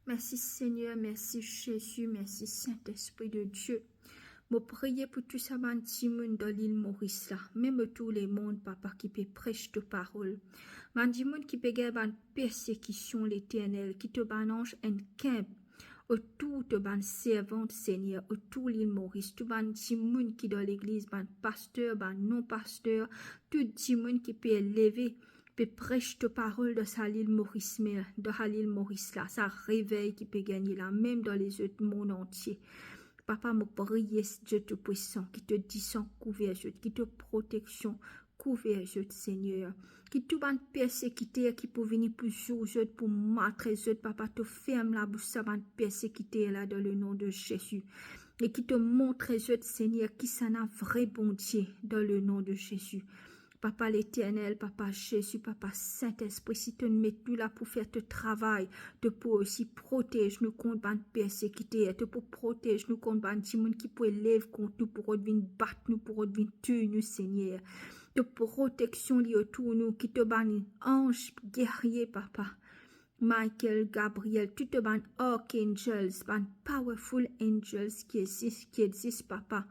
Merci Seigneur, merci Jésus, merci Saint-Esprit de Dieu. Je prie pour tout ça, monde dans l'île Maurice, là. Même tous les mondes, papa, qui peut prêcher ta parole. Monde qui peut gagner une persécution l'éternel, qui te banange un camp. Autour de ban servante Seigneur, autour l'île Maurice, tout ban monde qui dans l'église, ban pasteur, ban non-pasteur, tout monde qui peut élever, peut prêcher ta parole de sa l'île Maurice, mais de l'île Maurice là, ça réveille qui peut gagner là, même dans les autres mondes entiers. Papa, me prie, Dieu te puissant, qui te dit sans couvert, qui te protection, couvert, Seigneur. Qui tout ban persécuté, qui peut venir pour jouer, pour maltraiter, papa, te ferme la bouche, ça ban persécuté là, dans le nom de Jésus. Et qui te montre, Seigneur, qui s'en a vrai bon Dieu, dans le nom de Jésus. Papa l'Éternel, Papa Jésus, Papa Saint-Esprit, si tu nous mets nous là pour faire ce travail, te pour aussi protéger nous contre les persécutés, te pour protéger nous contre les gens qui peuvent lever contre nous, pour revenir battre nous, pour revenir tuer nous, Seigneur. De protection liée autour nous, qui te ban ange guerrier, Papa. Michael, Gabriel, tout te ban archangels, ban powerful angels qui existent, Papa.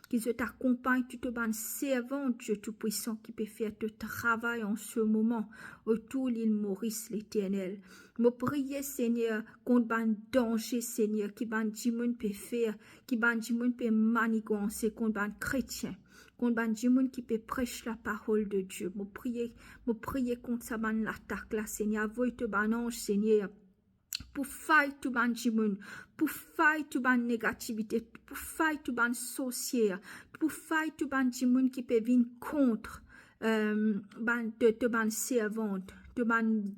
Qui t'accompagne, tu te ban servant, Dieu Tout-Puissant, qui peut faire ce travail en ce moment autour de l'île Maurice, l'Éternel. Me prier, Seigneur, contre ban danger, Seigneur, qui ban dimoun peut faire, qui ban dimoun peut manigancer, contre ban chrétien, contre ban dimoun qui peut prêcher la parole de Dieu. Me prier contre ça ban l'attaque, là, Seigneur, voyez te ban ange, Seigneur, pour fight tout ban jimoun, pour fight tout ban négativité, pour fight tout ban sorcière, pour fight tout ban jimoun qui peut venir contre de ban servante, de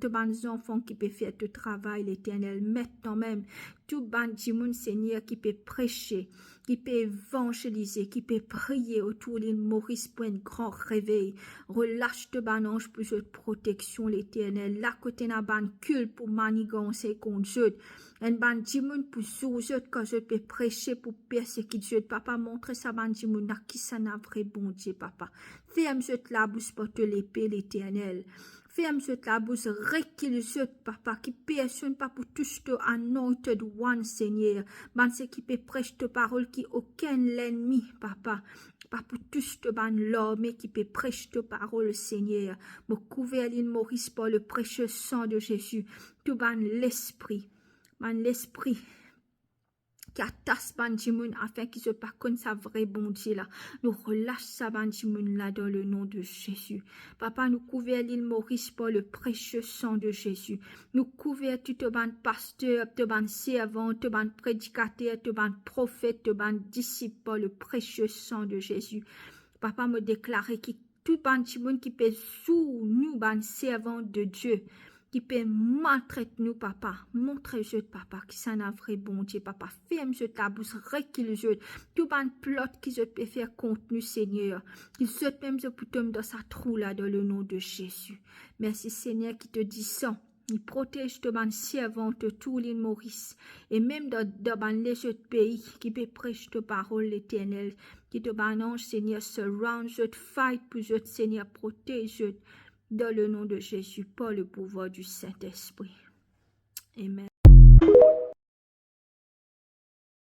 ban enfants qui peut faire tout travail l'éternel, maintenant même, tout ban jimoun Seigneur qui peut prêcher, qui peut évangéliser, qui peut prier autour de l'île Maurice pour un grand réveil. Relâche de ban ange pour cette protection, l'éternel. Là, côté n'a ban culte pour manigancer contre eux. Un ban dimoun pour sous eux, quand je peux prêcher pour persécuter eux. Papa, montre ça ban dimoun, là, qui ça n'a vrai bon Dieu, papa. Ferme cette la bouche pour te l'épée, l'éternel. Ferme cette la bouche, recule cette, papa, qui personne pas pour toucher te anointed one, Seigneur. Ban ce qui peut prêcher te parole qui aucun l'ennemi, papa. Pas pour toucher te ban l'homme qui peut prêcher te parole, Seigneur. Me couvert l'île Maurice par le précieux sang de Jésus. Tout ban l'esprit qui attache bandimoun afin qu'il se pas comme ça vrai bon Dieu là. Nous relâche ça bandimoun là dans le nom de Jésus. Papa, nous couvert l'île Maurice par le précieux sang de Jésus. Nous couvert tout ban pasteur, tout ban servant, tout ban prédicateur, tout ban prophète, tout ban disciple par le précieux sang de Jésus. Papa me déclarait que tout bandimoun qui peut sous nous ban servant de Dieu, qui peut maltraiter nous, papa. Montre-je, papa, qui s'en a vrai bon Dieu, papa. Ferme-je ta bouche, recule-je. Tout ban plot qui je peux faire contre nous, Seigneur. Qu'il se même je pour tomber dans sa trou là, dans le nom de Jésus. Merci, Seigneur, qui te dit ça. Il protège de ban servante de tout l'île Maurice. Et même dans les autres pays, qui peut prêcher de parole l'éternel. Qui te ban ange, Seigneur, surround, je fight pour je, Seigneur, protège dans le nom de Jésus, par le pouvoir du Saint-Esprit. Amen.